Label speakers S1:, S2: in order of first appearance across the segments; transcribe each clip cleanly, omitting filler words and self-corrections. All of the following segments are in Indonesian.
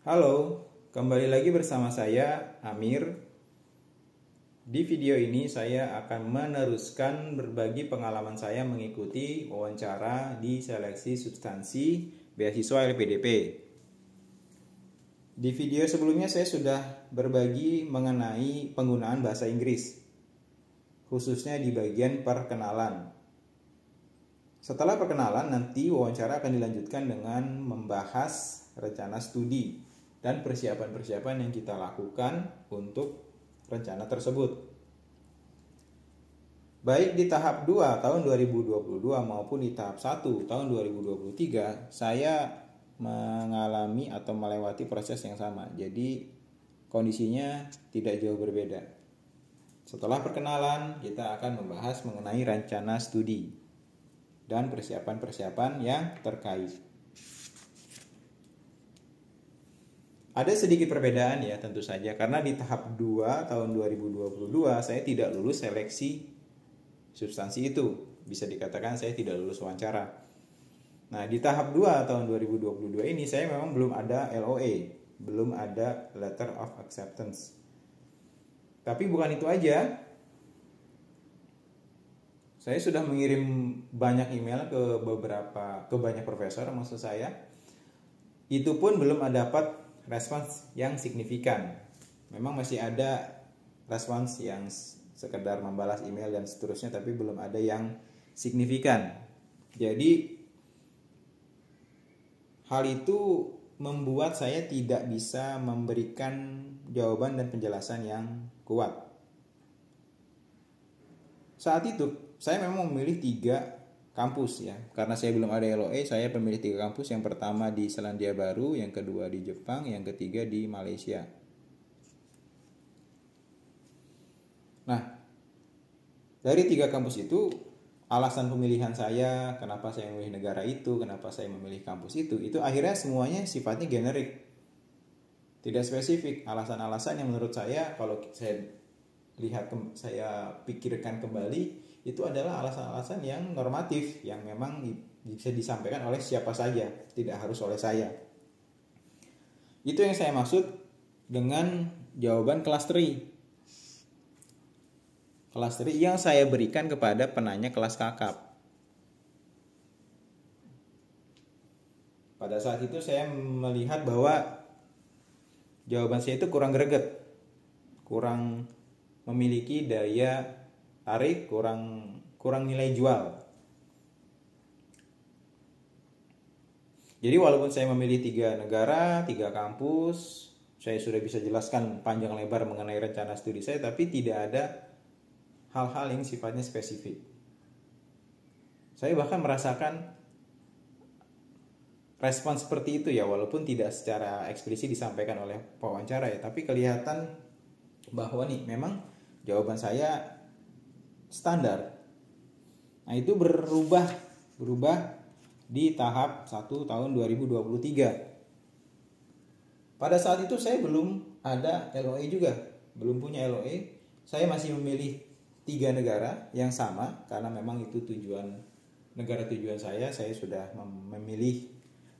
S1: Halo, kembali lagi bersama saya Amir. Di video ini saya akan meneruskan berbagi pengalaman saya mengikuti wawancara di seleksi substansi beasiswa LPDP. Di video sebelumnya saya sudah berbagi mengenai penggunaan bahasa Inggris, khususnya di bagian perkenalan. Setelah perkenalan, nanti wawancara akan dilanjutkan dengan membahas rencana studi dan persiapan-persiapan yang kita lakukan untuk rencana tersebut. Baik di tahap 2 tahun 2022 maupun di tahap 1 tahun 2023, saya mengalami atau melewati proses yang sama. Jadi kondisinya tidak jauh berbeda. Setelah perkenalan, kita akan membahas mengenai rencana studi dan persiapan-persiapan yang terkait. Ada sedikit perbedaan ya tentu saja, karena di tahap 2 tahun 2022 saya tidak lulus seleksi substansi itu. Bisa dikatakan saya tidak lulus wawancara. Nah, di tahap 2 tahun 2022 ini saya memang belum ada LOA, belum ada Letter of Acceptance. Tapi bukan itu aja. Saya sudah mengirim banyak email ke banyak profesor maksud saya. Itu pun belum dapat respons yang signifikan. Memang masih ada respons yang sekedar membalas email dan seterusnya, tapi belum ada yang signifikan. Jadi hal itu membuat saya tidak bisa memberikan jawaban dan penjelasan yang kuat. Saat itu saya memang memilih 3 kampus ya. Karena saya belum ada LOA, saya memilih 3 kampus. Yang pertama di Selandia Baru, yang kedua di Jepang, yang ketiga di Malaysia. Nah, dari 3 kampus itu, alasan pemilihan saya, kenapa saya memilih negara itu, kenapa saya memilih kampus itu akhirnya semuanya sifatnya generik. Tidak spesifik. Alasan-alasan yang menurut saya, kalau saya pikirkan kembali, itu adalah alasan-alasan yang normatif, yang memang bisa disampaikan oleh siapa saja, tidak harus oleh saya. Itu yang saya maksud dengan jawaban clustery. Clustery yang saya berikan kepada penanya kelas kakap. Pada saat itu saya melihat bahwa jawaban saya itu kurang greget, kurang memiliki daya tarik, kurang nilai jual. Jadi walaupun saya memilih 3 negara, 3 kampus, saya sudah bisa jelaskan panjang lebar mengenai rencana studi saya, tapi tidak ada hal-hal yang sifatnya spesifik. Saya bahkan merasakan respon seperti itu ya, walaupun tidak secara eksplisit disampaikan oleh pewawancara ya, tapi kelihatan bahwa nih memang jawaban saya standar. Nah, itu berubah di tahap 1 tahun 2023. Pada saat itu saya belum ada LOA juga, belum punya LOA. Saya masih memilih 3 negara yang sama karena memang itu negara tujuan saya sudah memilih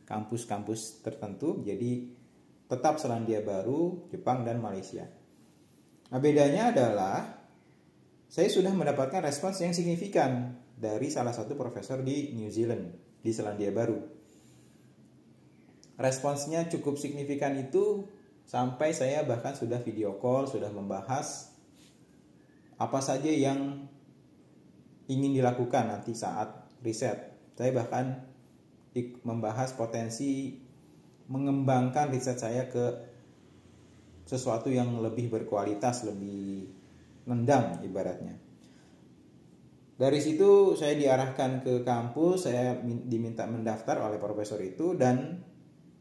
S1: kampus-kampus tertentu. Jadi tetap Selandia Baru, Jepang dan Malaysia. Nah, bedanya adalah saya sudah mendapatkan respons yang signifikan dari salah satu profesor di New Zealand, di Selandia Baru. Responsnya cukup signifikan itu sampai saya bahkan sudah video call, sudah membahas apa saja yang ingin dilakukan nanti saat riset. Saya bahkan membahas potensi mengembangkan riset saya ke sesuatu yang lebih berkualitas, lebih nendang ibaratnya. Dari situ saya diarahkan ke kampus, saya diminta mendaftar oleh profesor itu, dan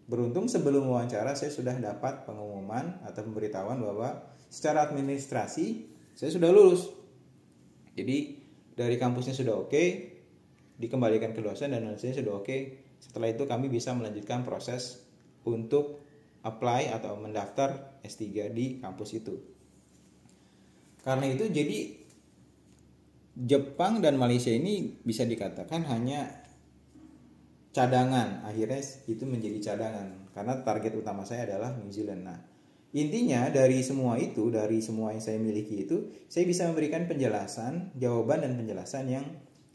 S1: beruntung sebelum wawancara saya sudah dapat pengumuman atau pemberitahuan bahwa secara administrasi saya sudah lulus. Jadi dari kampusnya sudah oke, dikembalikan ke dosen dan dosennya sudah oke. Setelah itu kami bisa melanjutkan proses untuk apply atau mendaftar S3 di kampus itu. Karena itu jadi Jepang dan Malaysia ini bisa dikatakan hanya cadangan. Akhirnya itu menjadi cadangan karena target utama saya adalah New Zealand. Nah, intinya dari semua itu, dari semua yang saya miliki itu, saya bisa memberikan penjelasan, jawaban dan penjelasan yang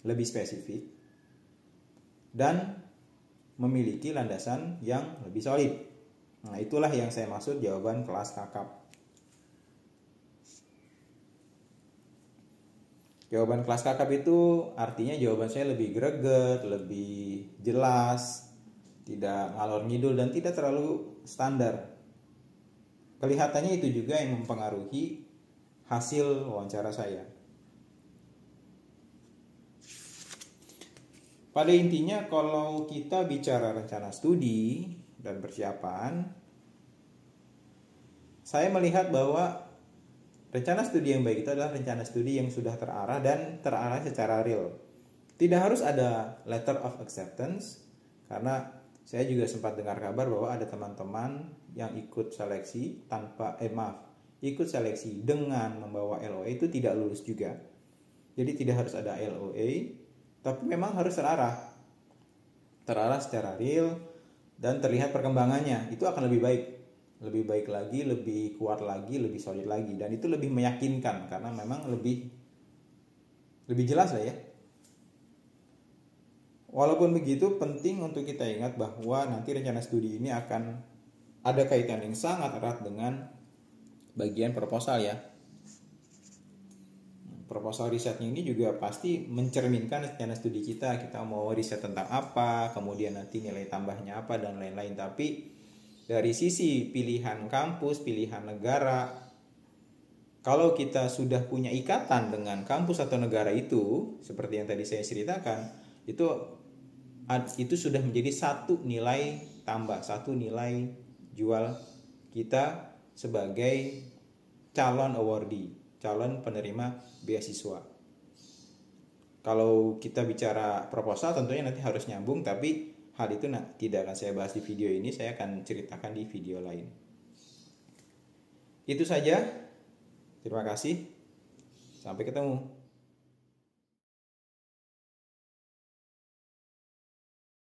S1: lebih spesifik dan memiliki landasan yang lebih solid. Nah, itulah yang saya maksud jawaban kelas kakap. Jawaban kelas kakap itu artinya jawaban saya lebih greget, lebih jelas, tidak ngalor ngidul dan tidak terlalu standar. Kelihatannya itu juga yang mempengaruhi hasil wawancara saya. Pada intinya kalau kita bicara rencana studi dan persiapan, saya melihat bahwa rencana studi yang baik itu adalah rencana studi yang sudah terarah dan terarah secara real. Tidak harus ada letter of acceptance, karena saya juga sempat dengar kabar bahwa ada teman-teman yang ikut seleksi ikut seleksi dengan membawa LOA itu tidak lulus juga. Jadi tidak harus ada LOA, tapi memang harus terarah secara real dan terlihat perkembangannya. Itu akan lebih baik lagi, lebih kuat lagi, lebih solid lagi, dan itu lebih meyakinkan karena memang lebih jelas lah ya. Walaupun begitu, penting untuk kita ingat bahwa nanti rencana studi ini akan ada kaitan yang sangat erat dengan bagian proposal ya. Proposal risetnya ini juga pasti mencerminkan rencana studi kita mau riset tentang apa, kemudian nanti nilai tambahnya apa dan lain-lain. Tapi dari sisi pilihan kampus, pilihan negara, kalau kita sudah punya ikatan dengan kampus atau negara itu, seperti yang tadi saya ceritakan, itu sudah menjadi satu nilai tambah, satu nilai jual kita sebagai calon awardee, calon penerima beasiswa. Kalau kita bicara proposal tentunya nanti harus nyambung, tapi hal itu tidak akan saya bahas di video ini, saya akan ceritakan di video lain. Itu saja. Terima kasih. Sampai ketemu.